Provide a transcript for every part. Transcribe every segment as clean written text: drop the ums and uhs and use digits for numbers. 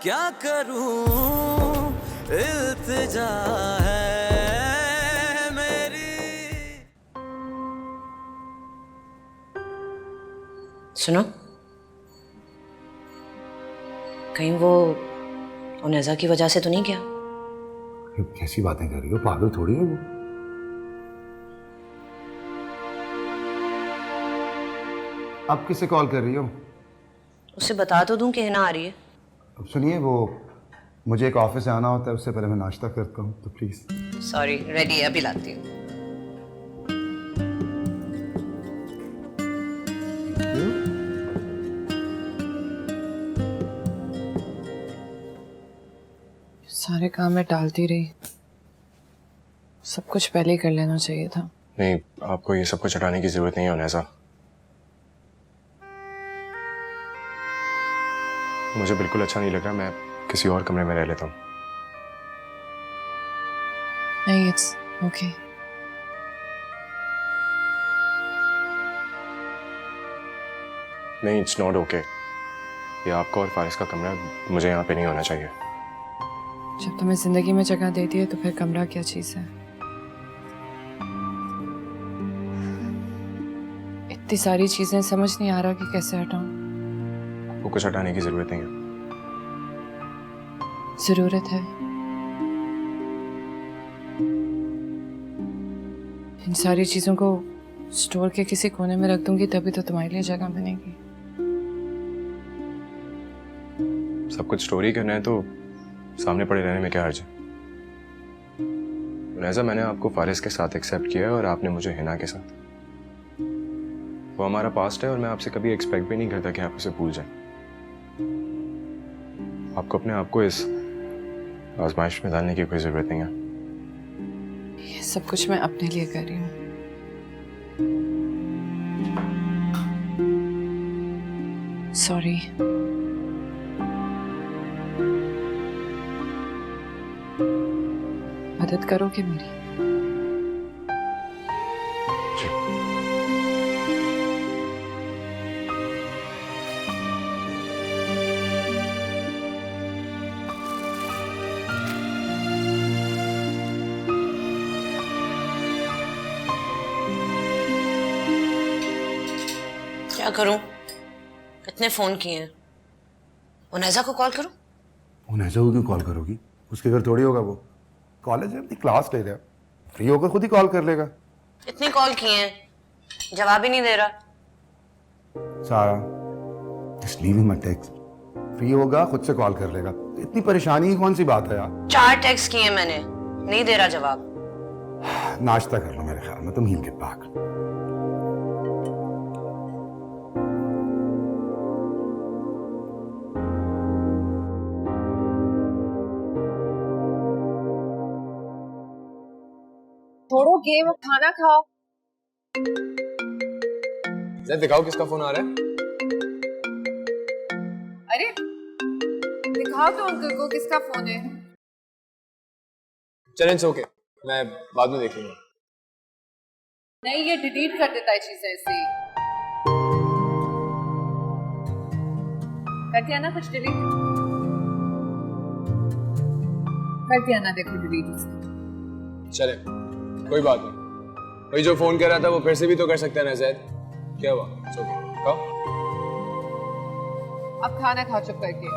क्या करूं, इल्तिजा है मेरी। सुनो, कहीं वो उनेजा की वजह से तो नहीं गया? कैसी बातें कर रही हो, पागल थोड़ी है वो। अब किसे कॉल कर रही हो? उसे बता तो दूं कि हिना आ रही है। अब सुनिए, वो मुझे एक ऑफिस से आना होता है, उससे पहले मैं नाश्ता करता हूँ, तो प्लीज। सॉरी, रेडी है, अभी लाती हूँ। सारे काम मैं टालती रही, सब कुछ पहले ही कर लेना चाहिए था। नहीं, आपको ये सब कुछ हटाने की जरूरत नहीं है उनेजा। मुझे बिल्कुल अच्छा नहीं लग रहा, मैं किसी और कमरे में रह लेता हूँ। नहीं, इट्स ओके। नहीं, इट्स नॉट ओके। ये आपका और फारिस का कमरा, मुझे यहाँ पे नहीं होना चाहिए। जब तुम्हें जिंदगी में जगह देती है तो फिर कमरा क्या चीज है? इतनी सारी चीजें, समझ नहीं आ रहा कि कैसे हटाऊं। आपको कुछ हटाने की जरूरत नहीं है। जरूरत है। इन सारी चीजों को स्टोर के किसी कोने में रख दूंगी, तभी तो तुम्हारे लिए जगह बनेगी। सब कुछ स्टोरी करना है तो सामने पड़े रहने में क्या हर्ज है? उनेजा, मैंने आपको फारिस के साथ एक्सेप्ट किया है और आपने मुझे हिना के साथ। वो हमारा पास्ट है और मैं आपसे कभी एक्सपेक्ट भी नहीं करता कि आप उसे भूल जाएं। आपको अपने आप को इस आजमाइश में डालने की कोई जरूरत नहीं है। ये सब कुछ मैं अपने लिए कर रही हूँ। सॉरी। मदद करोगे मेरी? जी। क्या करूं? कितने फोन किए हैं? उनेजा को कॉल करूं? उनेजा को क्यों कॉल करोगी? उसके घर थोड़ी होगा वो। कॉलेज है, अपनी क्लास ले रहा है, फ्री होकर खुद ही कॉल कर लेगा। इतने कॉल किए हैं, जवाब ही नहीं दे रहा। सारा, just leave him a text. Free होगा, खुद से कॉल कर लेगा। इतनी परेशानी की कौन सी बात है यार? 4 टेक्स्ट किए मैंने, नहीं दे रहा जवाब। नाश्ता कर लो, मेरे ख्याल में तुम हील गेट बैक। छोड़ो गेम, खाना खाओ। जरा दिखाओ किसका फोन आ रहा है। अरे दिखाओ तो अंकल को किसका फोन है। चलें, इट्स ओके, मैं बाद में देख लूंगा। नहीं, ये डिलीट कर देता है चीजें ऐसे ही। कर दिया ना कुछ डिलीट? कर दिया ना, देखो डिलीट उसने। चले, कोई बात नहीं। वही जो फोन कर रहा था वो फिर से भी तो कर सकता है ना जैद। क्या हुआ? It's okay. खाओ। अब खाना खा चुप करके।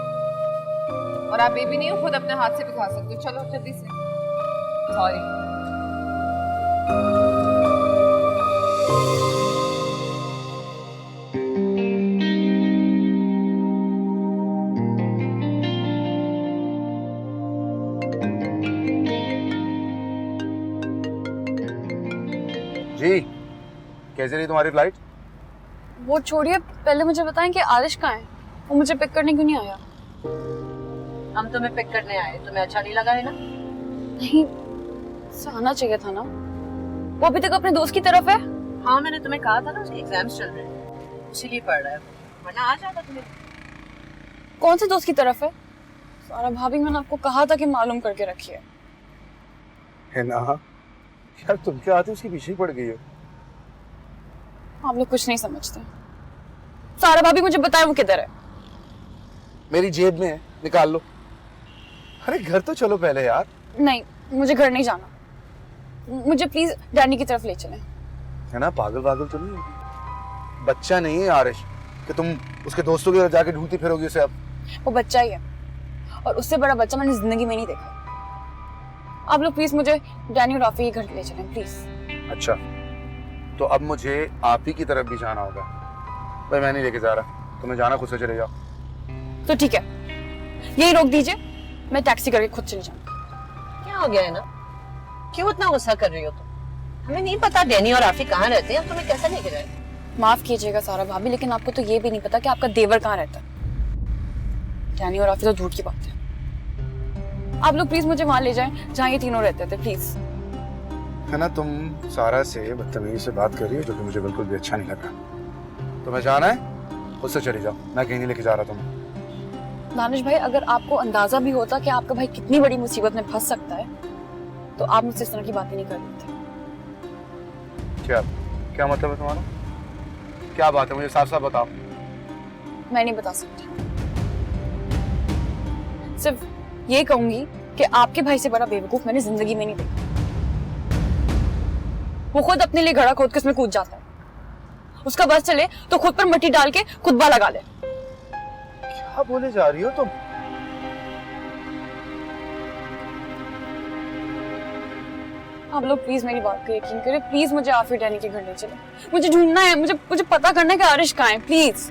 और आप बेबी नहीं हो, खुद अपने हाथ से भी खा सकते हो। चलो जल्दी से। सॉरी। जी, कैसे रही तुम्हारी फ्लाइट? वो छोड़िए, पहले मुझे बताएं कि आरिश कहाँ है? वो मुझे पिक करने क्यों नहीं आया? हम तुम्हें पिक करने आए, तुम्हें अच्छा नहीं लगा है ना? नहीं, उससे आना चाहिए था ना। वो अभी तक अपने दोस्त की तरफ है। हाँ, मैंने तुम्हें कहा था ना उसके एग्जाम्स चल रहे हैं, इसीलिए पढ़ रहा है, वरना आ जाता तुम्हें। कौन से दोस्त की तरफ है? सारा भाभी, मैंने आपको कहा था कि मालूम करके रखिए। है ना यार, तुम क्या आते उसके पीछे ही पड़ गई हो। आप लोग कुछ नहीं समझते। सारा भाभी, मुझे बताए वो किधर है? मेरी जेब में है, निकाल लो। अरे घर तो चलो पहले यार। नहीं, मुझे घर नहीं जाना। मुझे प्लीज डैनी की तरफ ले चलें। है ना, पागल पागल तो नहीं होगी। बच्चा नहीं है आरिश कि तुम उसके दोस्तों के घर जाके ढूंढती फिरोगी उसे। अब वो बच्चा ही है, और उससे बड़ा बच्चा मैंने जिंदगी में नहीं देखा। आप लोग प्लीज मुझे डैनी और राफी के घर ले चलें प्लीज। अच्छा, तो अब मुझे आप ही की तरफ भी जाना होगा। भाई मैं नहीं लेके जा रहा, तुम्हें जाना खुद से चले जाओ। तो ठीक है, यही रोक दीजिए, मैं टैक्सी करके खुद चली जाऊंगी। क्या हो गया है ना, क्यों इतना गुस्सा कर रही हो तुम? हमें नहीं पता डैनी और आफी कहाँ रहते हैं, तुम्हें कैसे लेके जाए? माफ कीजिएगा सारा भाभी, लेकिन आपको तो ये भी नहीं पता कि आपका देवर कहाँ रहता है। डैनी और आफी तो झूठ की बात है। आप लोग प्लीज मुझे वहां ले जाएं जहाँ ये तीनों रहते थे, प्लीज। है ना, तुम सारा से बदतमीजी से बात कर रही हो, जो कि मुझे बिल्कुल भी अच्छा नहीं लग रहा। तुम्हें जाना है खुद से चली जाओ, मैं कहीं नहीं लेके जा रहा तुम्हें। दानिश भाई, अगर आपको अंदाजा भी होता कि आपका भाई कितनी बड़ी मुसीबत में फंस सकता है, तो आप मुझसे इस तरह की बातें नहीं कर रहे थे। क्या क्या मतलब है तुम्हारा? क्या बात है, मुझे साफ साफ बताओ। मैं नहीं बता सकती, सिर्फ ये कहूंगी कि आपके भाई से बड़ा बेवकूफ मैंने जिंदगी में नहीं देखा। वो खुद अपने लिए घड़ा खोद के उसमें कूद जाता है। उसका बस चले तो खुद पर मिट्टी डाल के खुतबा लगा ले। क्या बोले जा रही हो तुम? आप लोग प्लीज मेरी बात को यकीन करें, प्लीज मुझे आफिर डैनी के घर ले चले। मुझे ढूंढना है, मुझे पता करना है कि आरिश कहाँ है, प्लीज।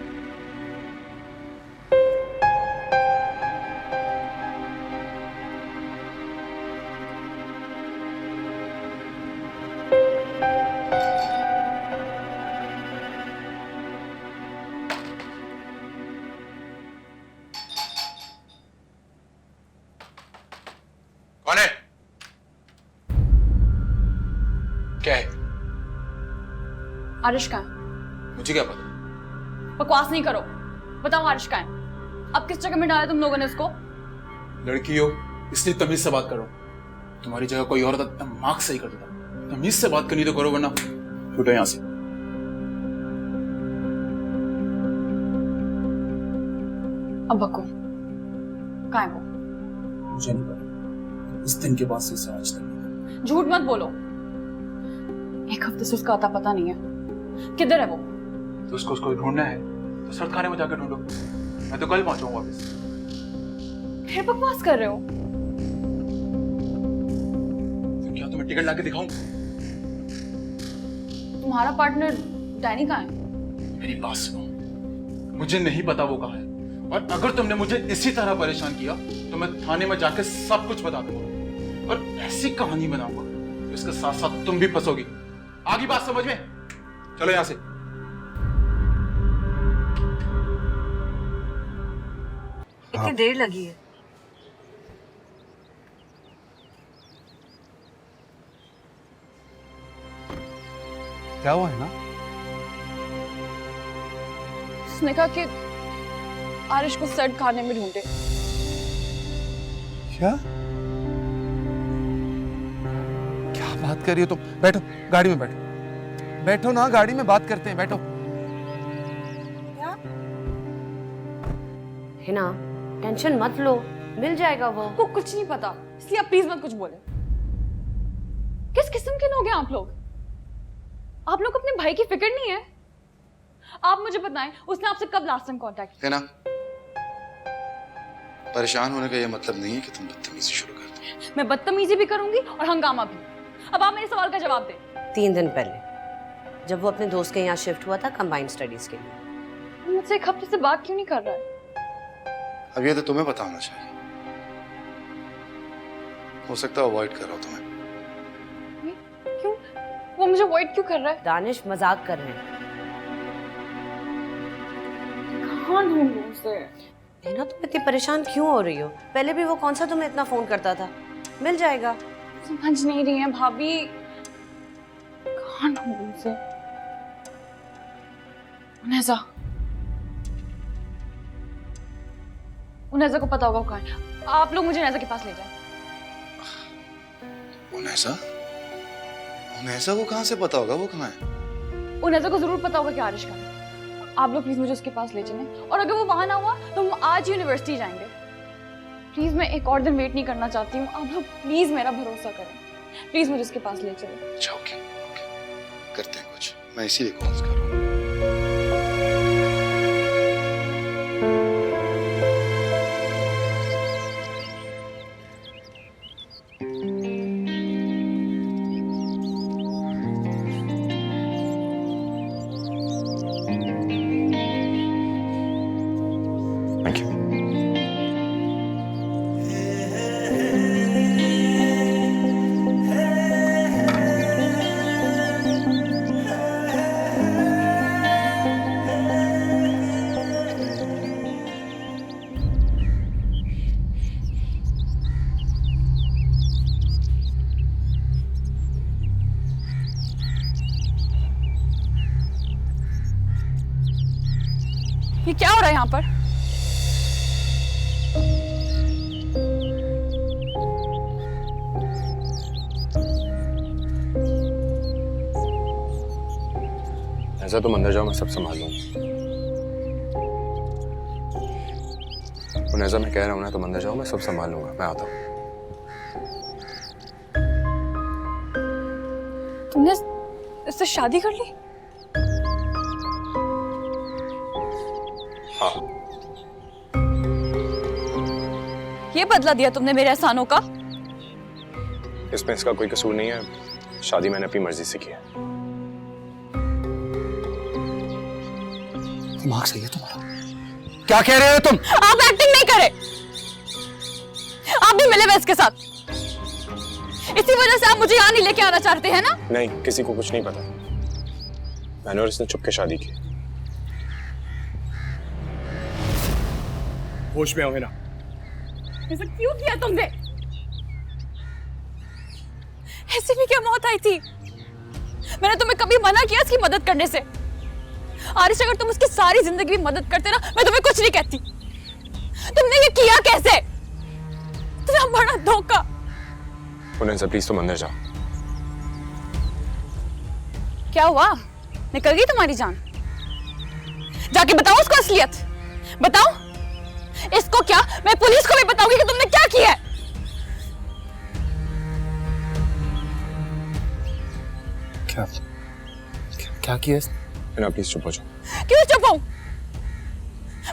कौन है? क्या है? आरिश कहाँ है? मुझे क्या पता? बकवास नहीं करो, बताओ आरिश कहाँ है? अब किस जगह में डाला तुम लोगों ने उसको? लड़की हो इसलिए तमीज से बात करो। तुम्हारी जगह कोई और होता दिमाग सही कर देता। तमीज से बात करनी तो करो, वरना छूटो यहां से। अब बको, कहाँ है वो? मुझे नहीं पता, इस दिन के बाद से उसे आज तक नहीं। झूठ मत बोलो, एक हफ्ते से उसका अता पता नहीं है। किधर है वो? तो उसको ढूंढना है तो सड़क खाने में जाकर ढूंढो। मैं तो कल पहुंचाऊंगा वापस। फिर बकवास कर रहे हो? तो क्या तुम्हें टिकट लाके दिखाऊं? तुम्हारा पार्टनर डैनी कहाँ है? मेरी बात सुनो, मुझे नहीं पता वो कहाँ है, और अगर तुमने मुझे इसी तरह परेशान किया तो मैं थाने में जाकर सब कुछ बता दूंगा, और ऐसी कहानी बनाऊंगा तो इसके साथ साथ तुम भी फंसोगी। आगे बात समझ में? चलो यहां से। इतनी देर लगी है? क्या हुआ है ना? उसने कहा कि आरिश को सर्द खाने में ढूंढे। क्या क्या बात कर रही हो तुम? बैठो, गाड़ी में बैठो। बैठो ना, गाड़ी में बात करते हैं, बैठो। हिना, टेंशन मत लो, मिल जाएगा वो कुछ नहीं पता, इसलिए आप प्लीज मत कुछ बोले। किस किस्म के लोग हैं आप लोग? आप लोग अपने भाई की फिक्र नहीं है? आप मुझे बताएं, उसने आपसे कब लास्ट टाइम कांटेक्ट है ना, परेशान होने का ये मतलब नहीं है कि तुम बदतमीजी शुरू कर दो। मैं बदतमीजी भी करूंगी और हंगामा भी। अब आप मेरे सवाल का जवाब दें। 3 दिन पहले जब वो अपने दोस्त के यहाँ शिफ्ट हुआ था कंबाइंड स्टडीज के लिए। मुझसे एक हफ्ते से बात क्यों नहीं कर रहा है? अब ये तो तुम्हें पता होना चाहिए। हो सकता है अवॉइड कर रहा हो तुम्हें। क्यों? वो मुझे अवॉइड क्यों कर रहा है? दानिश मजाक कर रहे हैं। कहाँ ढूंढूं उसे? हिना, तुम इतनी परेशान क्यों हो रही हो? पहले भी वो कौन सा तुम्हें इतना फोन करता था? मिल जाएगा। समझ नहीं रही है भाभी, कहाँ ढूंढूं उसे? उनैजा को पता होगा वो कहाँ है। आप लोग मुझे उनैजा के पास ले जाएं। उनैसा को कहाँ से पता होगा वो कहाँ है? उनैजा को जरूर पता होगा कि आरिश कहाँ है। आप लोग प्लीज मुझे उसके पास ले चलें, और अगर वो वहां ना हुआ तो हम आज यूनिवर्सिटी जाएंगे। प्लीज मैं एक और दिन वेट नहीं करना चाहती हूँ। आप लोग प्लीज मेरा भरोसा करें, प्लीज मुझे उसके पास ले चलो। अच्छा ओके करते हैं कुछ, मैं इसीलिए कॉल कर रहा हूँ। Thank you. ये क्या हो रहा है यहाँ पर? ऐसा तुम अंदर जाओ, मैं सब संभाल लूंगा। ऐसा मैं कह रहा हूँ ना, तुम अंदर जाओ, मैं सब संभाल लूंगा, मैं आता हूँ। तुमने इससे शादी कर ली? हाँ। ये बदला दिया तुमने मेरे एहसानों का? इसमें इसका कोई कसूर नहीं है, शादी मैंने अपनी मर्जी से की है। दिमाग सही है तुम्हारा? क्या कह रहे हो तुम? आप एक्टिंग नहीं करे, आप भी मिले वैस के साथ। इसी वजह से आप मुझे यहाँ नहीं लेके आना चाहते हैं ना? नहीं, किसी को कुछ नहीं पता। मैंने और इसने चुपके शादी की। होश में आओ है ना? ऐसा क्यों किया तुमने? ऐसे भी क्या मौत आई थी? मैंने तुम्हें कभी मना किया इसकी मदद करने से? आरिश, अगर तुम उसकी सारी जिंदगी भी मदद करते ना, मैं तुम्हें कुछ नहीं कहती। तुमने ये किया कैसे? इतना बड़ा धोखा। उन्हें प्लीज तुम अंदर जाओ। क्या हुआ? निकल गई तुम्हारी जान? जाके बताओ उसको असलियत। बताओ इसको, क्या मैं पुलिस को भी बताऊंगी कि तुमने क्या किया है। क्या किया इसने? प्लीज चुप हो जाओ। क्यों चुप हूं?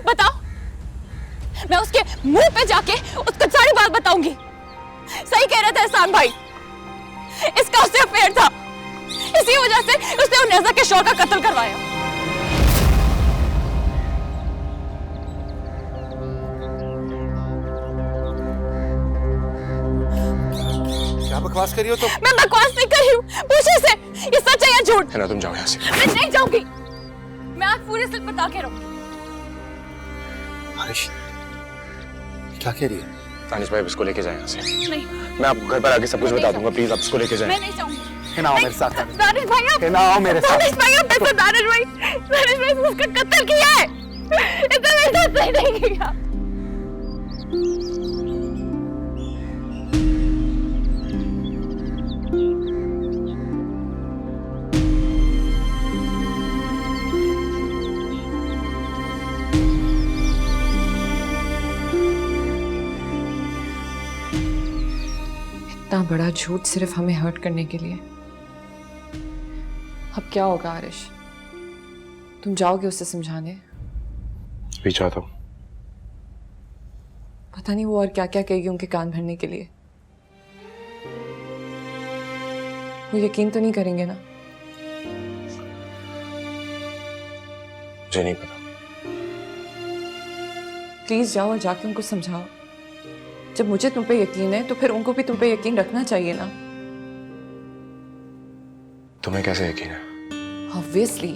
बताओ, मैं उसके मुंह पे जाके उसको सारी बात बताऊंगी। सही कह रहे थे एहसान भाई, इसका उससे अफेयर था, इसी वजह से उसने उन्नेजा के शौहर का कत्ल करवाया। क्या बकवास कर रही हो तुम? मैं बकवास नहीं कर रही हूँ, पूछे से ये सच है या झूठ? है ना, तुम जाओ यहाँ से। मैं नहीं जाऊंगी, मैं आज पूरे सिर्फ बता के रहूंगी। आरिश, क्या कह रही है? तानिश भाई, इसको लेके जाए यहाँ से। नहीं, मैं आपको घर पर आके सब कुछ बता दूंगा, प्लीज आप इसको लेके जाए। मैं नहीं जाऊंगी। हिना आओ मेरे साथ। दानिश भाई, आप हिना आओ मेरे साथ। दानिश भाई, आप ऐसे दानिश भाई ने उसका कत्ल किया है। इतना मेरे साथ सही नहीं किया। इतना बड़ा झूठ सिर्फ हमें हर्ट करने के लिए। अब क्या होगा आरिश? तुम जाओगे उसे समझाने? भी चाहता हूँ। पता नहीं वो और क्या क्या कहेगी उनके कान भरने के लिए। वो यकीन तो नहीं करेंगे ना? मुझे नहीं पता। प्लीज जाओ और जाके उनको समझाओ। जब मुझे तुम पे यकीन है तो फिर उनको भी तुम पे यकीन रखना चाहिए ना? तुम्हें कैसे यकीन है? ऑब्वियसली,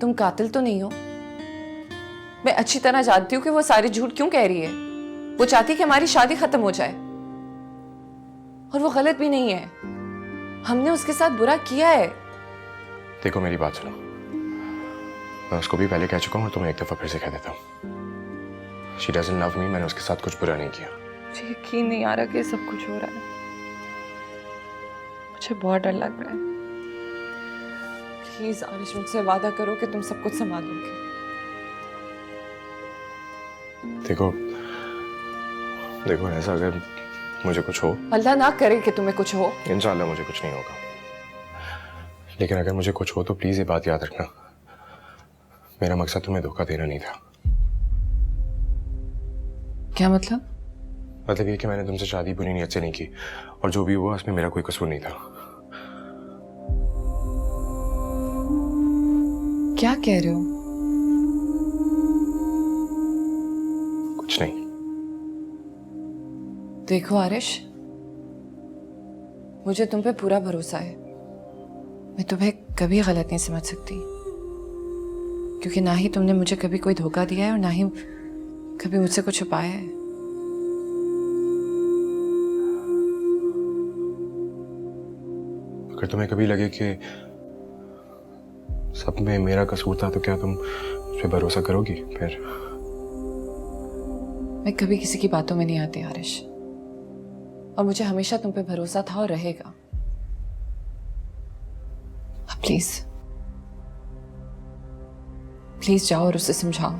तुम कातिल तो नहीं हो। मैं अच्छी तरह जानती हूँ कि वो सारे झूठ क्यों कह रही है। वो चाहती है कि हमारी शादी खत्म हो जाए, और वो गलत भी नहीं है। हमने उसके साथ बुरा किया है। देखो मेरी बात सुनो, मैं उसको भी पहले कह चुका हूँ और तुम्हें एक दफा फिर से कह देता हूँ। She doesn't love me, मैंने उसके साथ कुछ बुरा नहीं किया। मुझे यकीन नहीं आ रहा कि सब कुछ हो रहा है। मुझे बहुत डर लग रहा है। प्लीज आरिश, मुझसे वादा करो कि तुम सब कुछ संभालोगे। देखो, देखो ऐसा अगर मुझे कुछ हो, अल्लाह ना करे कि तुम्हें कुछ हो। इंशाल्लाह मुझे कुछ नहीं होगा, लेकिन अगर मुझे कुछ हो तो प्लीज ये बात याद रखना, मेरा मकसद तुम्हें धोखा देना नहीं था। क्या मतलब? मतलब ये कि मैंने तुमसे शादी बुरी नीयत से नहीं की, और जो भी हुआ उसमें मेरा कोई कसूर नहीं था। क्या कह रहे हो? कुछ नहीं। देखो आरिश, मुझे तुम पे पूरा भरोसा है। मैं तुम्हें कभी गलत नहीं समझ सकती, क्योंकि ना ही तुमने मुझे कभी कोई धोखा दिया है और ना ही कभी मुझसे कुछ छुपाया है। अगर तुम्हें कभी लगे कि सब में मेरा कसूर था तो क्या तुम उस पर भरोसा करोगी फिर? मैं कभी किसी की बातों में नहीं आती आरिश, और मुझे हमेशा तुम पे भरोसा था और रहेगा। प्लीज प्लीज जाओ और उसे समझाओ,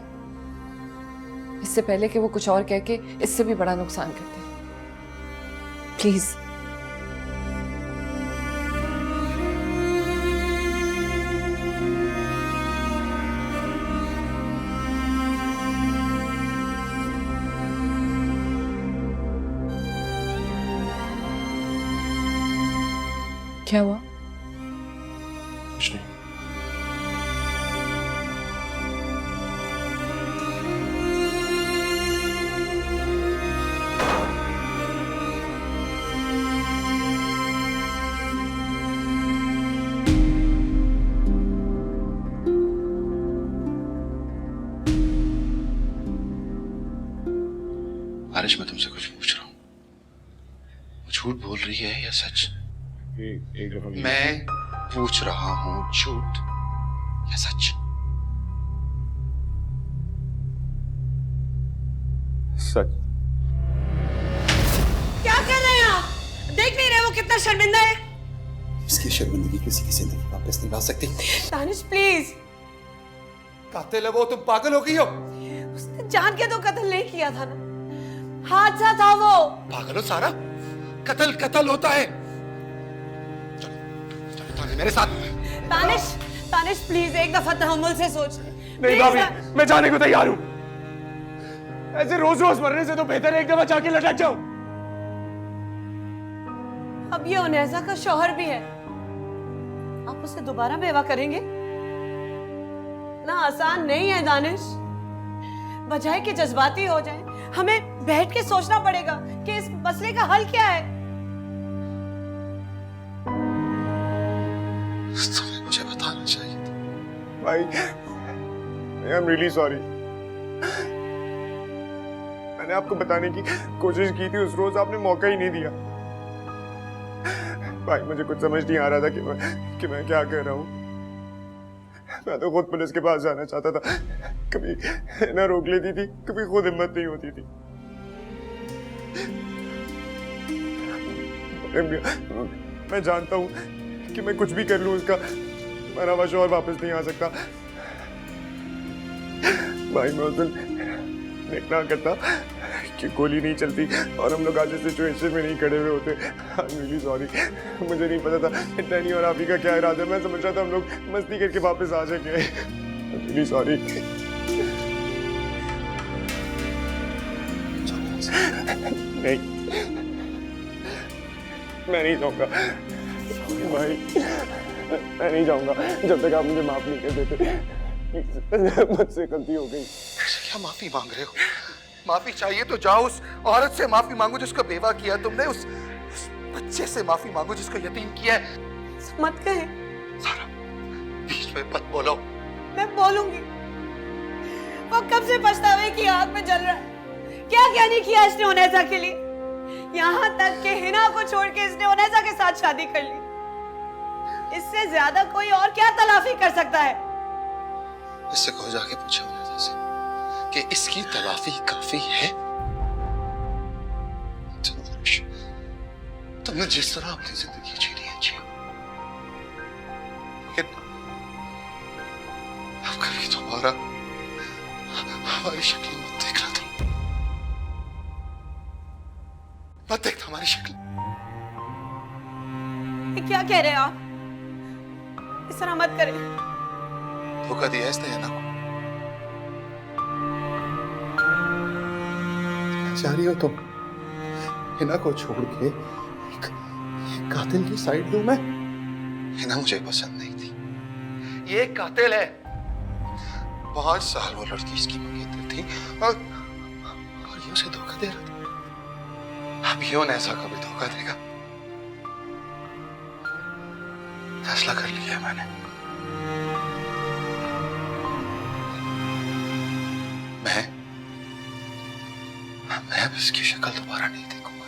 इससे पहले कि वो कुछ और कह के इससे भी बड़ा नुकसान कर दे। प्लीज। क्या हुआ? कुछ नहीं। आरिश, मैं तुमसे कुछ पूछ रहा हूँ, वो झूठ बोल रही है या सच? एक दफा मैं पूछ रहा हूँ, झूठ या सच? सच। क्या कर रहे हैं आप? देख नहीं रहे वो कितना शर्मिंदा है? इसकी शर्मिंदगी किसी की जिंदगी वापस नहीं ला सकती। दानिश प्लीज। कातिल है वो, तुम पागल हो गई हो? उसने जान के तो कत्ल नहीं किया था ना, हादसा था वो। पागल हो सारा? कत्ल कत्ल होता है। चलो मेरे साथ। दानिश, दानिश प्लीज एक दफा तहम्मुल से सोच ले। नहीं भाभी, मैं जाने को तैयार हूं। ऐसे रोज रोज मरने से तो बेहतर है एक दफा जाके लटक जाऊं। अब ये उनैसा का शौहर भी है, आप उसे दोबारा बेवा करेंगे? ना आसान नहीं है दानिश। बजाय कि जज्बाती हो जाए, हमें बैठ के सोचना पड़ेगा कि इस मसले का हल क्या है। तुम्हें मुझे बताना चाहिए था। भाई, आई एम रियली सॉरी। मैंने आपको बताने की कोशिश की थी, उस रोज आपने मौका ही नहीं दिया। भाई मुझे कुछ समझ नहीं आ रहा था कि मैं क्या कर रहा हूँ। मैं तो खुद पुलिस के पास जाना चाहता था, कभी ना रोक लेती थी, कभी खुद हिम्मत नहीं होती थी। मैं जानता हूँ कि मैं कुछ भी कर लूँ उसका मरा हुआ शौहर वापस नहीं आ सकता। भाई मैं उस दिन देखना करता कि गोली नहीं चलती और हम लोग आज इस सिचुएशन में नहीं खड़े हुए होते। आई एम रियली सॉरी, मुझे नहीं पता था डैनी और आप ही का क्या इरादा है। मैं समझ रहा था हम लोग मस्ती करके वापस आ जाएंगे। I am really sorry. नहीं, मैं नहीं जाऊंगा भाई, मैं नहीं जाऊंगा जब तक आप मुझे माफ नहीं कर देते। मुझसे गलती हो गई। क्या माफी मांग रहे हो? माफी चाहिए तो जाओ उस औरत से माफी मांगो जिसको बेवा किया तुमने, उस बच्चे से माफी मांगो जिसको यतीम किया है। मत कहे सारा, बीच में मत बोलो। मैं बोलूंगी। वो कब से पछतावे की आग में जल रहा है। क्या क्या नहीं किया इसने उनैसा के लिए, यहाँ तक कि हिना को छोड़ के इसने उनैसा के साथ शादी कर ली। इससे ज्यादा कोई और क्या तलाफी कर सकता है? इससे कहो जाके पूछो उनैसा से कि इसकी तलाफी काफी है। तुमने जिस तरह अपनी जिंदगी जी ली है जी, लेकिन अब कभी दोबारा हमारी शक्ल मत देखना तुम। मत देखना हमारी शक्ल। ये क्या कह रहे हैं आप? इस तरह मत करें। धोखा दिया इसने हिना को। जा रही हो तुम हिना को छोड़ के एक कातिल की साइड लूं मैं? हिना मुझे पसंद नहीं थी। ये एक कातिल है। 5 साल वो लड़की इसकी मंगेतर थी और ये उसे धोखा दे रहा था। अब ये ऐसा कभी धोखा देगा? फैसला कर लिया है मैंने। मैं अब इसकी शक्ल दोबारा नहीं देखूंगा।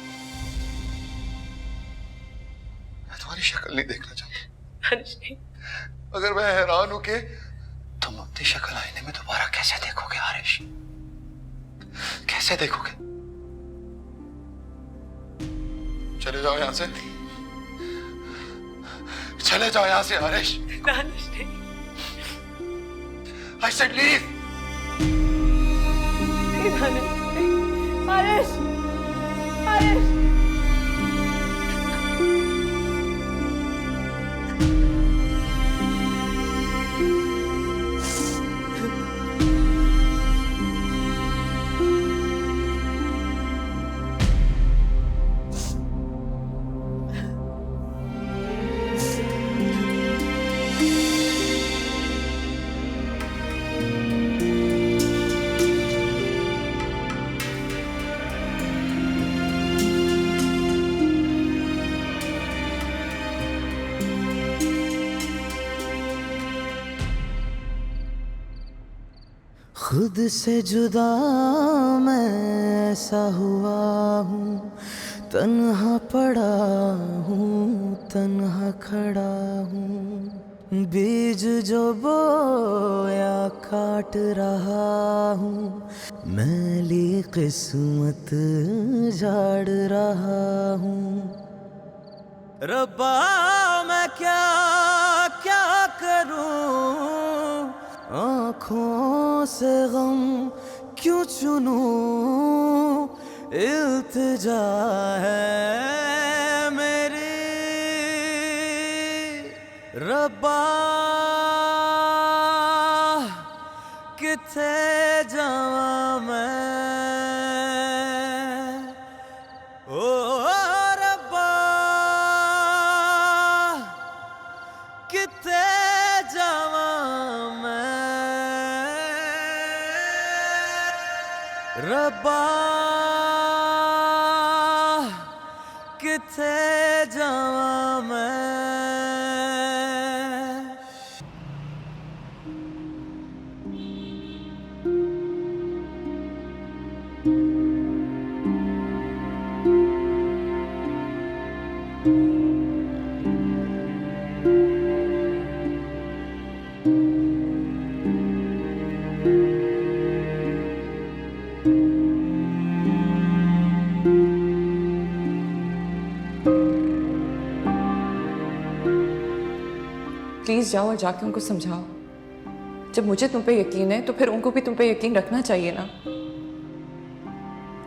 मैं तुम्हारी शक्ल नहीं देखना चाहता। अगर मैं हैरान हूं कि तुम अपनी शक्ल आईने में दोबारा कैसे देखोगे आरिश? कैसे देखोगे? चले जाओ यहां से। चले जाओ यहां से Aarish. I said leave. Aarish, Aarish. खुद से जुदा मैं ऐसा हुआ हूँ, तन्हा पड़ा हूँ, तन्हा खड़ा हूँ। बीज जो बोया काट रहा हूँ, मैली किस्मत झाड़ रहा हूँ। रब्बा मैं क्या क्या करूँ, आँखों से गम क्यों चुनूं, इल्तिजा है मेरी। रब्बा किथे जावां मैं, ओ रब्बा किथे जावां मैं। रब्बा किथे जावां मैं। प्लीज जाओ और जाके उनको समझाओ। जब मुझे तुम पे यकीन है तो फिर उनको भी तुम पे यकीन रखना चाहिए ना।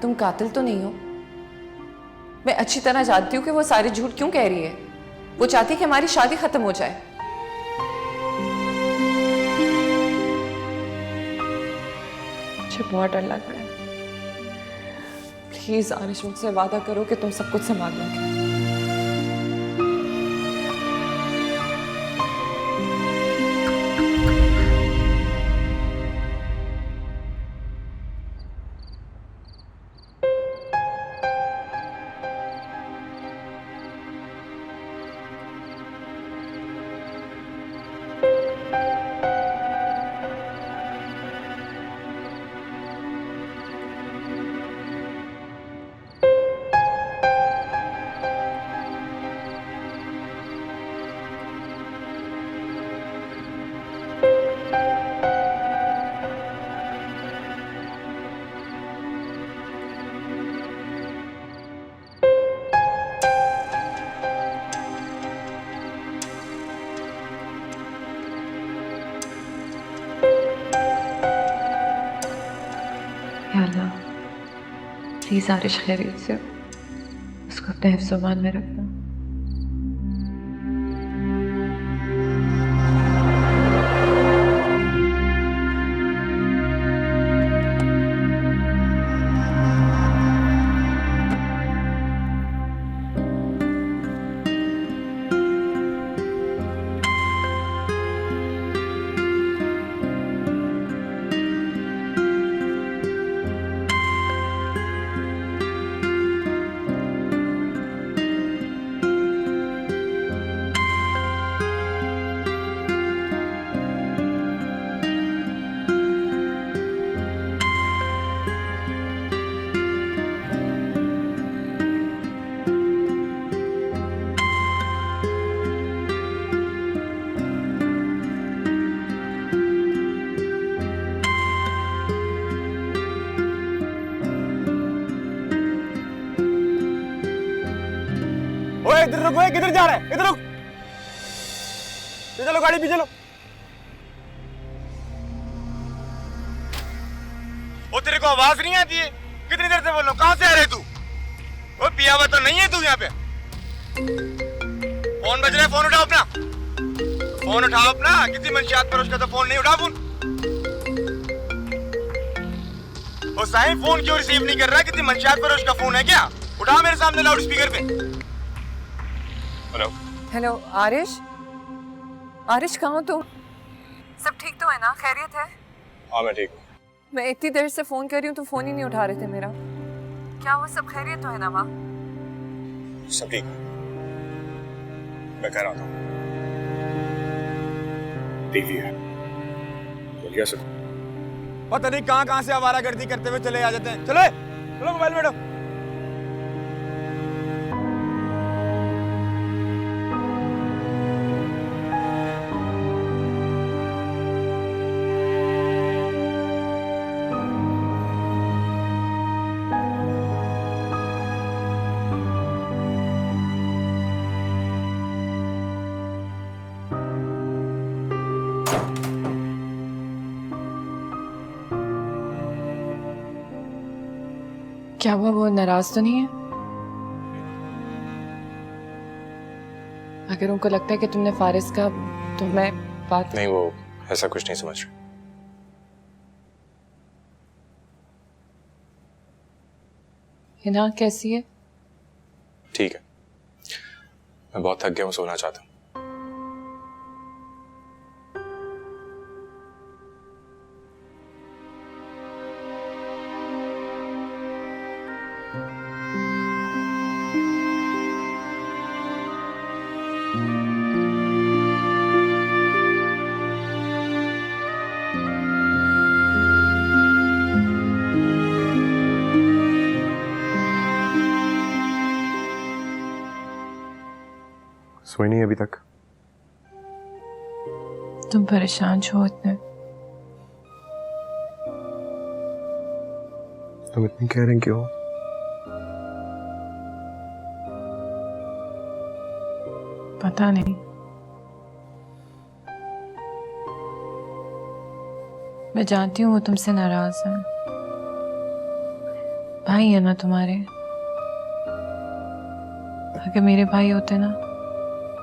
तुम कातिल तो नहीं हो। मैं अच्छी तरह जानती हूँ कि वो सारे झूठ क्यों कह रही है। वो चाहती है कि हमारी शादी खत्म हो जाए। मुझे बहुत डर लग रहा है। प्लीज आरिश, मुझसे वादा करो कि तुम सब कुछ संभाल लोगे। या अल्लाह, प्लीज आरिश खैरियत से हो। अपने हिफ्ज़-ओ-मान में रखना। ओए इधर रुक, ओए किधर जा रहा है? इधर रुक, पीछे लो गाड़ी, पीछे लो। ओ तेरे को आवाज नहीं आती है? कितनी देर से बोल रहा हूं, कहां से आ रहे तू? ओ पिया हुआ तो नहीं है तू यहाँ पे? फोन बज रहा है, फोन उठाओ अपना, फोन उठाओ अपना। किसी मंशियात पर उसका तो फोन नहीं उठा फोन। ओ साईं फोन क्यों रिसीव नहीं कर रहा? किसी मंशियात पर उसका फोन है क्या? उठा मेरे सामने लाउड स्पीकर पे। हेलो हेलो आरिश, आरिश कहाँ हो तुम? सब ठीक तो है ना? खैरियत है? हाँ मैं ठीक हूँ। मैं इतनी देर से फोन कर रही हूँ तो फोन ही नहीं उठा रहे थे मेरा। क्या वो सब खैरियत तो है ना वहाँ? सब ठीक है, मैं कह रहा था टीवी है, बोल क्या सब? पता नहीं कहां कहां से आवारागर्दी करते हुए चले आ जाते हैं। चलो चलो मोबाइल में बैठो। क्या हुआ, वो नाराज तो नहीं है? अगर उनको लगता है कि तुमने फारिस का, तो मैं बात नहीं, वो ऐसा कुछ नहीं समझ रही। हिना कैसी है? ठीक है, मैं बहुत थक गया हूँ, सोना चाहता हूँ। सोई नहीं अभी तक? तुम परेशान हो इतने? तुम इतनी केयरिंग क्यों? पता नहीं, मैं जानती हूँ वो तुमसे नाराज है। भाई है ना तुम्हारे, अगर मेरे भाई होते ना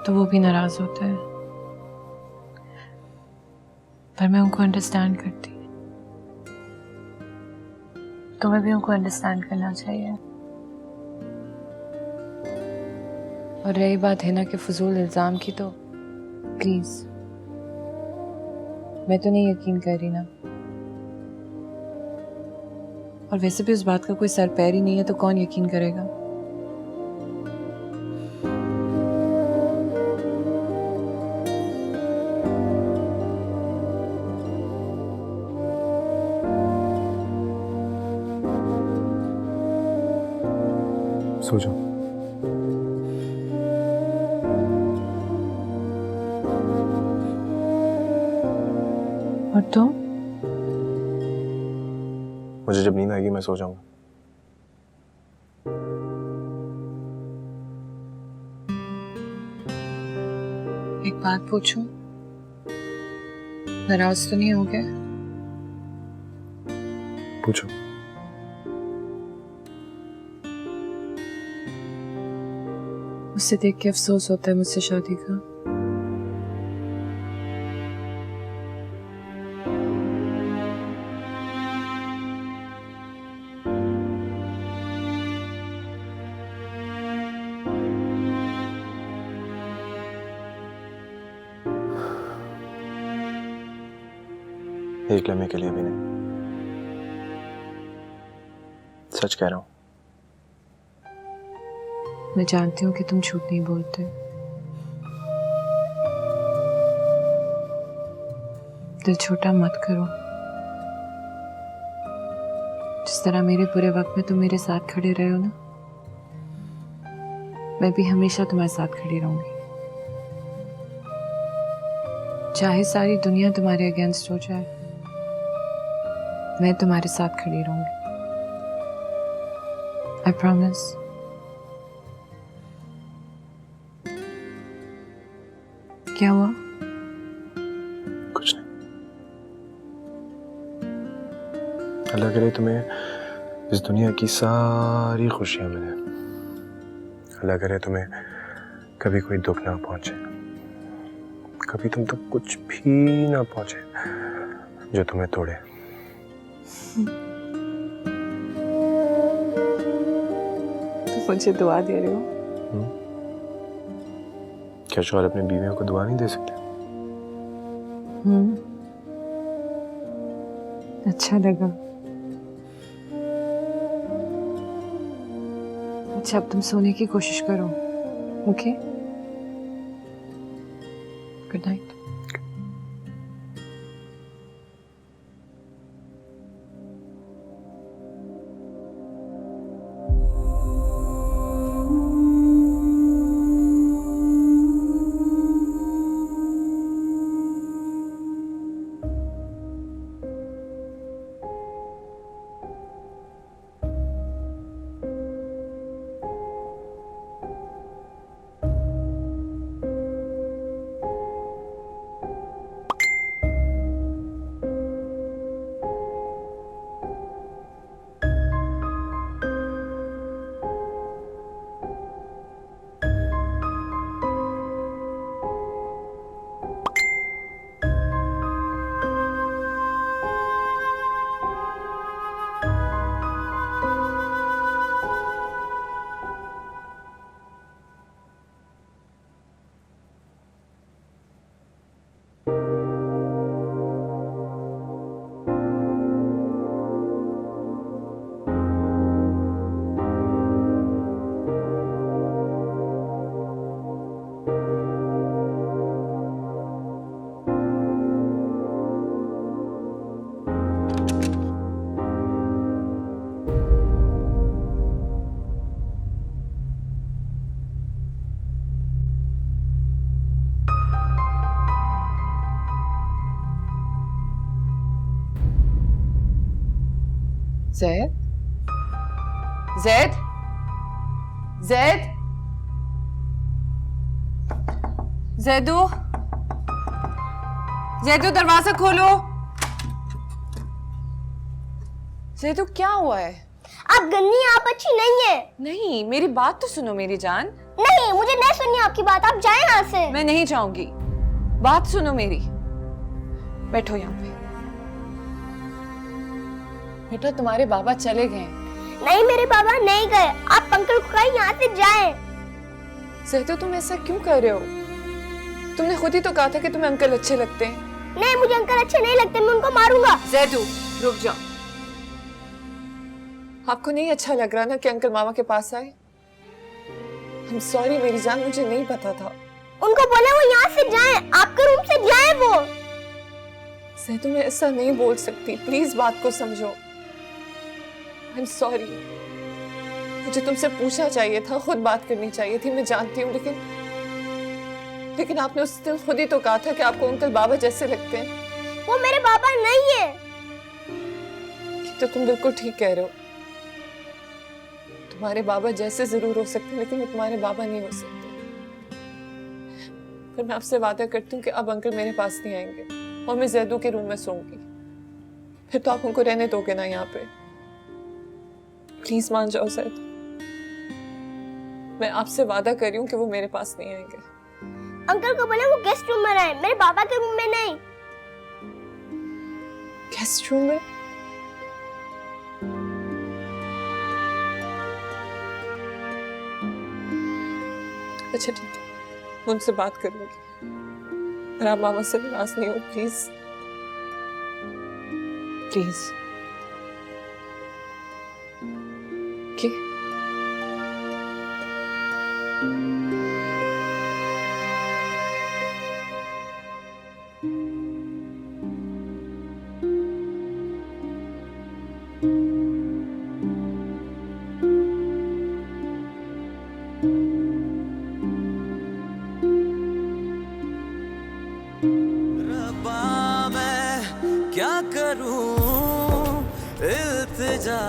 तो वो भी नाराज होते हैं, पर मैं उनको अंडरस्टैंड करती। तुम्हें भी उनको अंडरस्टैंड करना चाहिए। और रही बात हिना के फजूल इल्जाम की, तो प्लीज, मैं तो नहीं यकीन कर रही ना, और वैसे भी उस बात का कोई सर पैर ही नहीं है, तो कौन यकीन करेगा? सो जाओ। और तुम? मुझे जब नींद आएगी मैं सो जाऊंगा। एक बात पूछूं? नाराज तो नहीं हो गए? पूछो। उसे देख के अफसोस होता है मुझसे शादी का। एक लम्हे के लिए भी नहीं, सच कह रहा हूं। मैं जानती हूँ कि तुम झूठ नहीं बोलते। दिल छोटा मत करो। जिस तरह मेरे बुरे वक्त में तुम मेरे साथ खड़े रहे हो ना, मैं भी हमेशा तुम्हारे साथ खड़ी रहूंगी। चाहे सारी दुनिया तुम्हारे अगेंस्ट हो जाए, मैं तुम्हारे साथ खड़ी रहूंगी। I promise. क्या हुआ? कुछ नहीं। अल्लाह करे तुम्हें इस दुनिया की सारी खुशियां मिले। अल्लाह करे तुम्हें कभी कोई दुख ना पहुंचे, कभी तुम तक कुछ भी ना पहुंचे जो तुम्हें तोड़े। तो मुझे दुआ दे रहे हो? क्या शौहर अपनी बीवियों को दुआ नहीं दे सकते? अच्छा लगा। अच्छा, अब तुम सोने की कोशिश करो। Okay, good night. Zaid, Zaid, Zaid, Zaidu, Zaidu दरवाजा खोलो। जैदू क्या हुआ है? आप गंदी, आप अच्छी नहीं है। नहीं, मेरी बात तो सुनो मेरी जान। नहीं, मुझे नहीं सुननी आपकी बात, आप जाएं यहाँ से। मैं नहीं जाऊंगी, बात सुनो मेरी। बैठो यहाँ पे। बेटा, तुम्हारे बाबा चले गए। नहीं, मेरे बाबा नहीं गए। आप अंकल को कहिए यहाँ से जाएं। जैदू, तुम ऐसा क्यों कर रहे हो? तुमने खुद ही तो कहा था कि तुम्हें अंकल अच्छे लगते हैं। नहीं, मुझे अंकल अच्छे नहीं लगते, मैं उनको मारूंगा। जैदू, रुक जाओ। आपको नहीं अच्छा लग रहा ना कि अंकल मामा के पास आए? I'm sorry मेरी जान, मुझे नहीं पता था। उनको बोले वो यहाँ से जाएं, आपके रूम से जाएं वो। जैदू, मैं ऐसा नहीं बोल सकती, प्लीज बात को समझो। I'm sorry। मुझे तुमसे पूछना चाहिए था, खुद बात करनी चाहिए थी, मैं जानती हूँ, लेकिन आपने उस दिन खुद ही तो कहा था कि आपको अंकल बाबा जैसे लगते हैं। वो मेरे बाबा नहीं है। तो तुम बिल्कुल ठीक कह रहे हो। तुम्हारे बाबा जैसे जरूर हो सकते हैं, लेकिन वो तुम्हारे बाबा नहीं हो सकते। पर मैं आपसे वादा करती हूँ कि अब अंकल मेरे पास नहीं आएंगे और मैं जैदू के रूम में सोऊंगी। फिर तो आप उनको रहने दोगे ना यहाँ पे? प्लीज मान जाओ जैद। मैं आपसे वादा कर रही हूँ कि वो मेरे पास नहीं आएंगे। अंकल को बोले वो गेस्ट रूम में रहे, मेरे बाबा के रूम में नहीं। गेस्ट रूम में? अच्छा ठीक है, मैं उनसे बात कर लूंगी। और आप मामा से नाराज नहीं हो प्लीज, प्लीज। ओके? रब्बा मैं क्या करूं, इल्तिजा